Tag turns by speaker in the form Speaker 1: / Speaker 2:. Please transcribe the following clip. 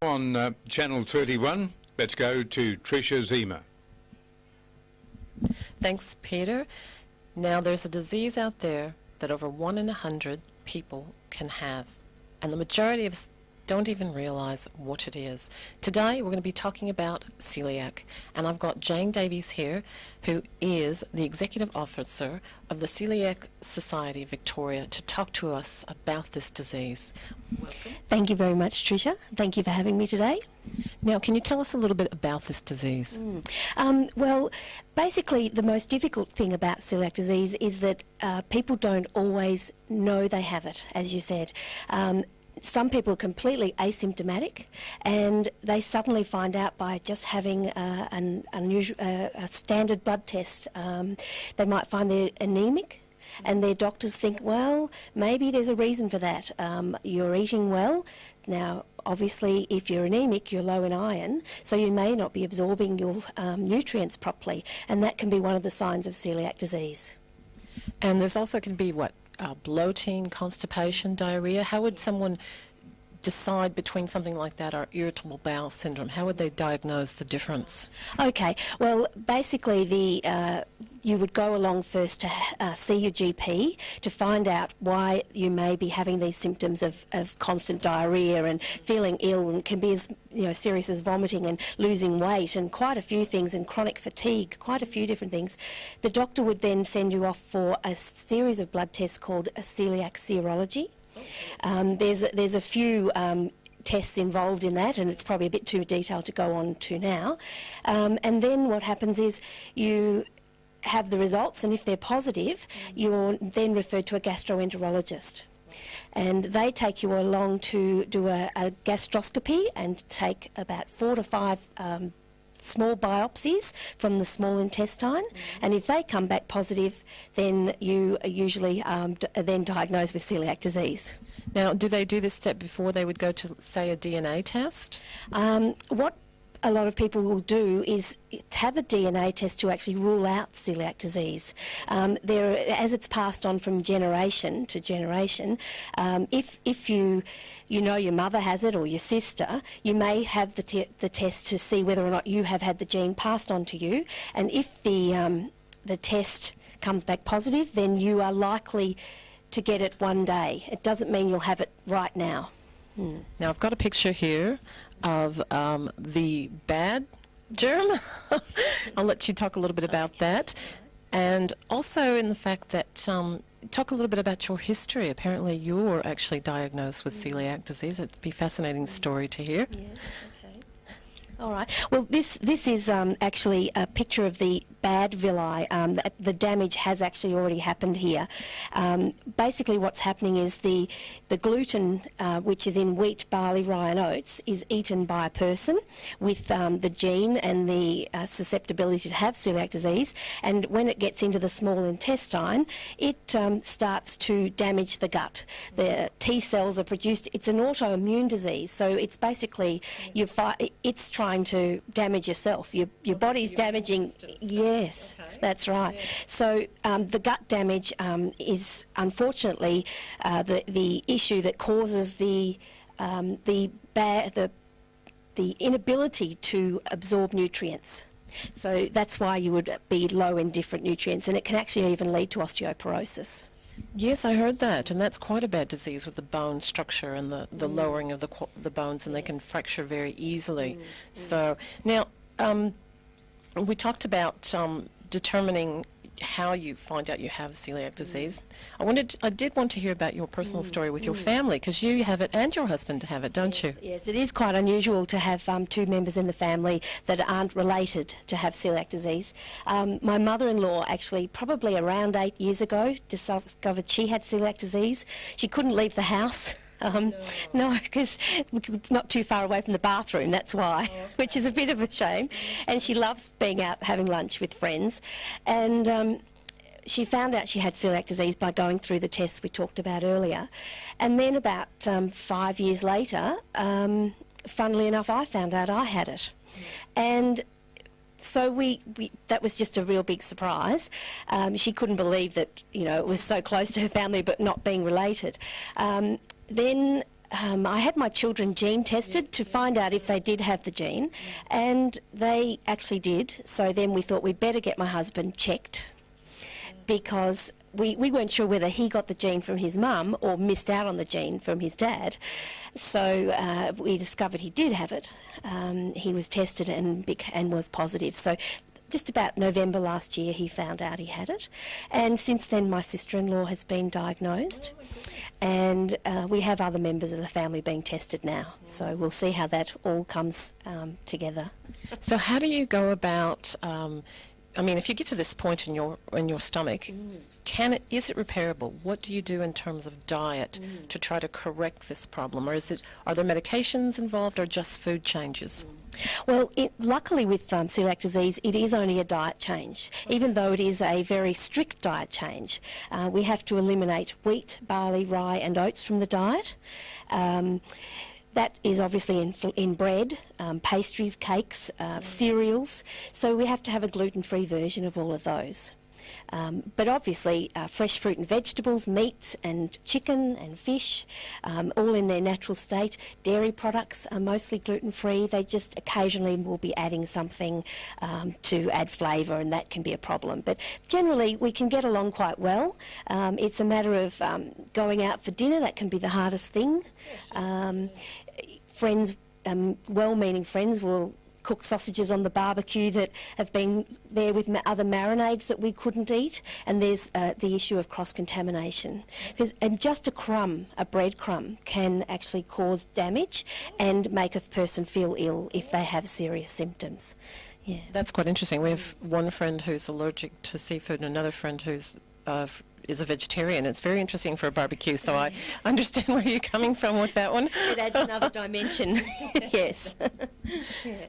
Speaker 1: On Channel 31, let's go to Tricia Zima.
Speaker 2: Thanks, Peter. Now, there's a disease out there that over 1 in 100 people can have, and the majority of us don't even realize what it is. Today, we're going to be talking about celiac, and I've got Jane Davies here, who is the Executive Officer of the Coeliac Society of Victoria, to talk to us about this disease. Welcome.
Speaker 3: Thank you very much, Tricia. Thank you for having me today.
Speaker 2: Now, can you tell us a little bit about this disease?
Speaker 3: Well, basically, the most difficult thing about celiac disease is that people don't always know they have it, as you said. Some people are completely asymptomatic, and they suddenly find out by just having a standard blood test. They might find they're anemic, and their doctors think, well, maybe there's a reason for that. You're eating well. Now, obviously, if you're anemic, you're low in iron, so you may not be absorbing your nutrients properly, and that can be one of the signs of celiac disease.
Speaker 2: And there's also can be what? Bloating, constipation, diarrhea. How would someone decide between something like that or irritable bowel syndrome? How would they diagnose the difference?
Speaker 3: Okay, well, basically you would go along first to see your GP to find out why you may be having these symptoms of constant diarrhea and feeling ill, and can be as serious as vomiting and losing weight and quite a few things, and chronic fatigue, quite a few different things. The doctor would then send you off for a series of blood tests called a celiac serology. There's a few tests involved in that, and it's probably a bit too detailed to go on to now. And then what happens is you have the results, and if they're positive, you're then referred to a gastroenterologist. And they take you along to do a gastroscopy and take about 4 to 5 small biopsies from the small intestine, and if they come back positive, then you are usually then diagnosed with celiac disease.
Speaker 2: Now, do they do this step before they would go to, say, a DNA test?
Speaker 3: What a lot of people will do is have a DNA test to actually rule out celiac disease. As it's passed on from generation to generation, if you know your mother has it or your sister, you may have the test to see whether or not you have had the gene passed on to you, and if the test comes back positive, then you are likely to get it one day. It doesn't mean you'll have it right now.
Speaker 2: Now, I've got a picture here of the bad germ. I'll let you talk a little bit about that. And also in the fact that, talk a little bit about your history. Apparently you were actually diagnosed with celiac disease. It'd be a fascinating story to hear.
Speaker 3: Yes, okay. All right. Well, this is actually a picture of the bad villi. The damage has actually already happened here. Basically what's happening is the gluten, which is in wheat, barley, rye and oats, is eaten by a person with the gene and the susceptibility to have celiac disease, and when it gets into the small intestine, it starts to damage the gut. The T cells are produced. It's an autoimmune disease, so it's basically it's trying to damage yourself. Your body's damaging. Yes, okay. That's right. Yeah. So the gut damage is unfortunately the issue that causes the inability to absorb nutrients. So that's why you would be low in different nutrients, and it can actually even lead to osteoporosis.
Speaker 2: Yes, I heard that, and that's quite a bad disease with the bone structure and the lowering of the bones, and they can fracture very easily. So now, we talked about determining how you find out you have celiac disease. I did want to hear about your personal story with your family, because you have it and your husband have it, don't you?
Speaker 3: Yes, it is quite unusual to have 2 members in the family that aren't related to have celiac disease. My mother-in-law actually, probably around 8 years ago, discovered she had celiac disease. She couldn't leave the house. No, because we're not too far away from the bathroom, that's why, which is a bit of a shame. And she loves being out having lunch with friends. And she found out she had celiac disease by going through the tests we talked about earlier. And then about 5 years later, funnily enough, I found out I had it. And so that was just a real big surprise. She couldn't believe that, it was so close to her family but not being related. Then I had my children gene tested to find out if they did have the gene, and they actually did. So then we thought we'd better get my husband checked, because we weren't sure whether he got the gene from his mum or missed out on the gene from his dad. So we discovered he did have it. He was tested and was positive. So just about November last year he found out he had it, and since then my sister-in-law has been diagnosed, and we have other members of the family being tested now, so we'll see how that all comes together.
Speaker 2: So how do you go about, I mean, if you get to this point in your stomach, is it repairable? What do you do in terms of diet to try to correct this problem, or are there medications involved, or just food changes?
Speaker 3: Well, luckily with celiac disease, it is only a diet change. Even though it is a very strict diet change, we have to eliminate wheat, barley, rye and oats from the diet. That is obviously in bread, pastries, cakes, cereals. So we have to have a gluten-free version of all of those. But obviously fresh fruit and vegetables, meat and chicken and fish, all in their natural state. Dairy products are mostly gluten-free. They just occasionally will be adding something to add flavour, and that can be a problem. But generally we can get along quite well. It's a matter of going out for dinner. That can be the hardest thing. Friends, well-meaning friends will cook sausages on the barbecue that have been there with other marinades that we couldn't eat, and there's the issue of cross-contamination. And just a bread crumb, can actually cause damage and make a person feel ill if they have serious symptoms. Yeah.
Speaker 2: That's quite interesting. We have one friend who's allergic to seafood and another friend who's is a vegetarian. It's very interesting for a barbecue, so I understand where you're coming from with that one.
Speaker 3: It adds another dimension. Yes. Yeah.